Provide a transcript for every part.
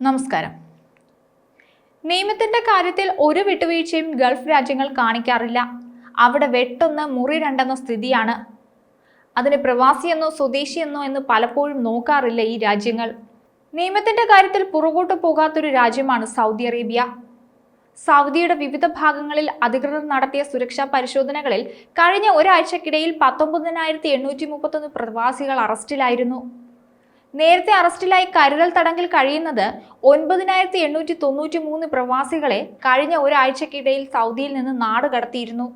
നമസ്കാരം. നിയമത്തിന്റെ കാര്യത്തിൽ ഒരു വിട്ടുവീഴ്ചയും ഗൾഫ് രാജ്യങ്ങൾ കാണിക്കാറില്ല. അവിടെ വെട്ടൊന്ന് മുറി രണ്ടെന്ന സ്ഥിതിയാണ്. അതിന് പ്രവാസിയെന്നോ സ്വദേശിയെന്നോ എന്ന് പലപ്പോഴും നോക്കാറില്ല ഈ രാജ്യങ്ങൾ. നിയമത്തിന്റെ കാര്യത്തിൽ പുറകോട്ട് പോകാത്തൊരു രാജ്യമാണ് സൗദി അറേബ്യ. സൗദിയുടെ വിവിധ ഭാഗങ്ങളിൽ അധികൃതർ നടത്തിയ സുരക്ഷാ പരിശോധനകളിൽ കഴിഞ്ഞ ഒരാഴ്ചക്കിടയിൽ 19,831 പ്രവാസികൾ അറസ്റ്റിലായിരുന്നു. നേരത്തെ അറസ്റ്റിലായി കരുതൽ തടങ്കിൽ കഴിയുന്നത് 9,893 പ്രവാസികളെ കഴിഞ്ഞ ഒരാഴ്ചക്കിടയിൽ സൗദിയിൽ നിന്ന് നാട് കടത്തിയിരുന്നു.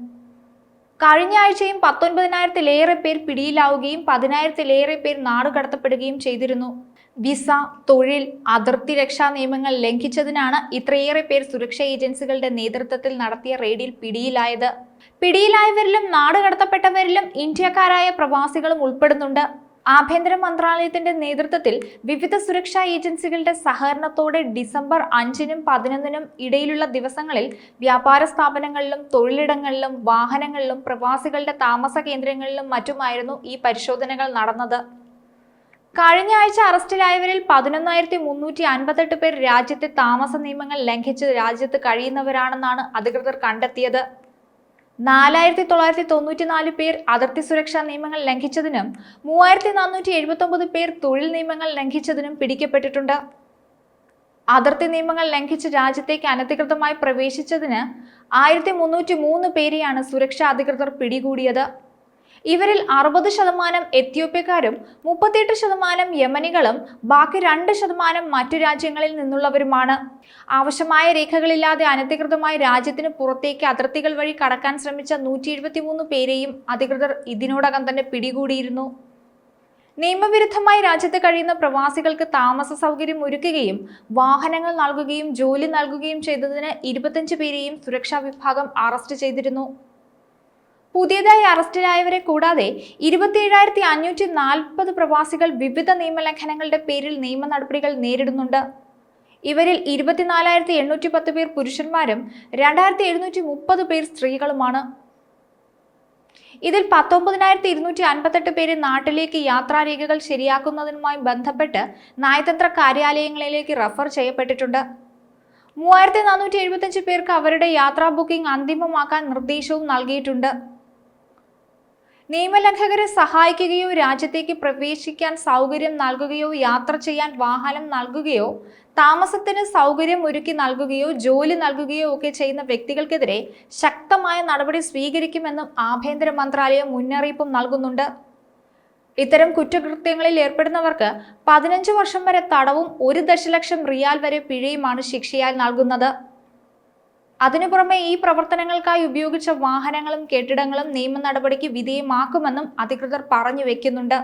കഴിഞ്ഞ ആഴ്ചയും 19,000-ലേറെ പേർ പിടിയിലാവുകയും 10,000-ലേറെ പേർ നാട് കടത്തപ്പെടുകയും ചെയ്തിരുന്നു. വിസ, തൊഴിൽ, അതിർത്തി രക്ഷാ നിയമങ്ങൾ ലംഘിച്ചതിനാണ് ഇത്രയേറെ പേർ സുരക്ഷാ ഏജൻസികളുടെ നേതൃത്വത്തിൽ നടത്തിയ റെയ്ഡിൽ പിടിയിലായത്. പിടിയിലായവരിലും നാട് കടത്തപ്പെട്ടവരിലും ഇന്ത്യക്കാരായ പ്രവാസികളും ഉൾപ്പെടുന്നുണ്ട്. ആഭ്യന്തര മന്ത്രാലയത്തിന്റെ നേതൃത്വത്തിൽ വിവിധ സുരക്ഷാ ഏജൻസികളുടെ സഹകരണത്തോടെ ഡിസംബർ 5-നും 11-നും ഇടയിലുള്ള ദിവസങ്ങളിൽ വ്യാപാര സ്ഥാപനങ്ങളിലും തൊഴിലിടങ്ങളിലും വാഹനങ്ങളിലും പ്രവാസികളുടെ താമസ കേന്ദ്രങ്ങളിലും മറ്റുമായിരുന്നു ഈ പരിശോധനകൾ നടന്നത്. കഴിഞ്ഞ ആഴ്ച അറസ്റ്റിലായവരിൽ 11,358 പേർ രാജ്യത്തെ താമസ നിയമങ്ങൾ ലംഘിച്ച് രാജ്യത്ത് കഴിയുന്നവരാണെന്നാണ് അധികൃതർ കണ്ടെത്തിയത്. 4,994 പേർ അതിർത്തി സുരക്ഷാ നിയമങ്ങൾ ലംഘിച്ചതിനും 3,479 പേർ തൊഴിൽ നിയമങ്ങൾ ലംഘിച്ചതിനും പിടിക്കപ്പെട്ടിട്ടുണ്ട്. അതിർത്തി നിയമങ്ങൾ ലംഘിച്ച് രാജ്യത്തേക്ക് അനധികൃതമായി പ്രവേശിച്ചതിന് 1,303 പേരെയാണ് സുരക്ഷാ അധികൃതർ പിടികൂടിയത്. ഇവരിൽ 60% എത്യോപ്യക്കാരും 38% യമനികളും ബാക്കി 2% മറ്റു രാജ്യങ്ങളിൽ നിന്നുള്ളവരുമാണ്. ആവശ്യമായ രേഖകളില്ലാതെ അനധികൃതമായി രാജ്യത്തിന് പുറത്തേക്ക് അതിർത്തികൾ വഴി കടക്കാൻ ശ്രമിച്ച 173 പേരെയും അധികൃതർ ഇതിനോടകം തന്നെ പിടികൂടിയിരുന്നു. നിയമവിരുദ്ധമായി രാജ്യത്ത് കഴിയുന്ന പ്രവാസികൾക്ക് താമസ സൗകര്യം ഒരുക്കുകയും വാഹനങ്ങൾ നൽകുകയും ജോലി നൽകുകയും ചെയ്തതിന് 25 പേരെയും സുരക്ഷാ വിഭാഗം അറസ്റ്റ് ചെയ്തിരുന്നു. പുതിയതായി അറസ്റ്റിലായവരെ കൂടാതെ 27,540 പ്രവാസികൾ വിവിധ നിയമലംഘനങ്ങളുടെ പേരിൽ നിയമ നടപടികൾ നേരിടുന്നുണ്ട്. ഇവരിൽ 24,810 പേർ പുരുഷന്മാരും 2,730 പേർ സ്ത്രീകളുമാണ്. ഇതിൽ 19,258 പേര് നാട്ടിലേക്ക് യാത്രാരേഖകൾ ശരിയാക്കുന്നതിനുമായി ബന്ധപ്പെട്ട് നയതന്ത്ര കാര്യാലയങ്ങളിലേക്ക് റഫർ ചെയ്യപ്പെട്ടിട്ടുണ്ട്. 3,475 പേർക്ക് അവരുടെ യാത്രാ ബുക്കിംഗ് അന്തിമമാക്കാൻ നിർദ്ദേശവും നൽകിയിട്ടുണ്ട്. നിയമലംഘകരെ സഹായിക്കുകയോ രാജ്യത്തേക്ക് പ്രവേശിക്കാൻ സൗകര്യം നൽകുകയോ യാത്ര ചെയ്യാൻ വാഹനം നൽകുകയോ താമസത്തിന് സൗകര്യം ഒരുക്കി നൽകുകയോ ജോലി നൽകുകയോ ഒക്കെ ചെയ്യുന്ന വ്യക്തികൾക്കെതിരെ ശക്തമായ നടപടി സ്വീകരിക്കുമെന്നും ആഭ്യന്തര മന്ത്രാലയം മുന്നറിയിപ്പും നൽകുന്നുണ്ട്. ഇത്തരം കുറ്റകൃത്യങ്ങളിൽ ഏർപ്പെടുന്നവർക്ക് 15 വർഷം വരെ തടവും 1 ദശലക്ഷം റിയാൽ വരെ പിഴയുമാണ് ശിക്ഷയായി നൽകുന്നത്. അതിനു പുറമെ ഈ പ്രവർത്തനങ്ങൾക്കായി ഉപയോഗിച്ച വാഹനങ്ങളും കെട്ടിടങ്ങളും നിയമ നടപടിക്ക് വിധേയമാക്കുമെന്നും അധികൃതർ പറഞ്ഞു വെക്കുന്നുണ്ട്.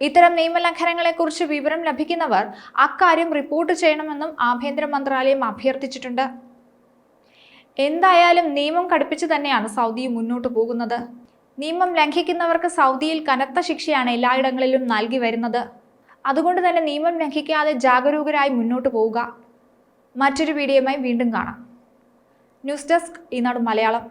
ഇത്തരം നിയമലംഘനങ്ങളെക്കുറിച്ച് വിവരം ലഭിക്കുന്നവർ അക്കാര്യം റിപ്പോർട്ട് ചെയ്യണമെന്നും ആഭ്യന്തര മന്ത്രാലയം അഭ്യർത്ഥിച്ചിട്ടുണ്ട്. എന്തായാലും നിയമം കടുപ്പിച്ച് തന്നെയാണ് സൗദി മുന്നോട്ട് പോകുന്നത്. നിയമം ലംഘിക്കുന്നവർക്ക് സൗദിയിൽ കനത്ത ശിക്ഷയാണ് എല്ലായിടങ്ങളിലും നൽകി വരുന്നത്. അതുകൊണ്ട് തന്നെ നിയമം ലംഘിക്കാതെ ജാഗരൂകരായി മുന്നോട്ട് പോവുക. മറ്റൊരു വീഡിയോയുമായി വീണ്ടും കാണാം. ന്യൂസ് ഡെസ്ക് ഈനാട് മലയാളം.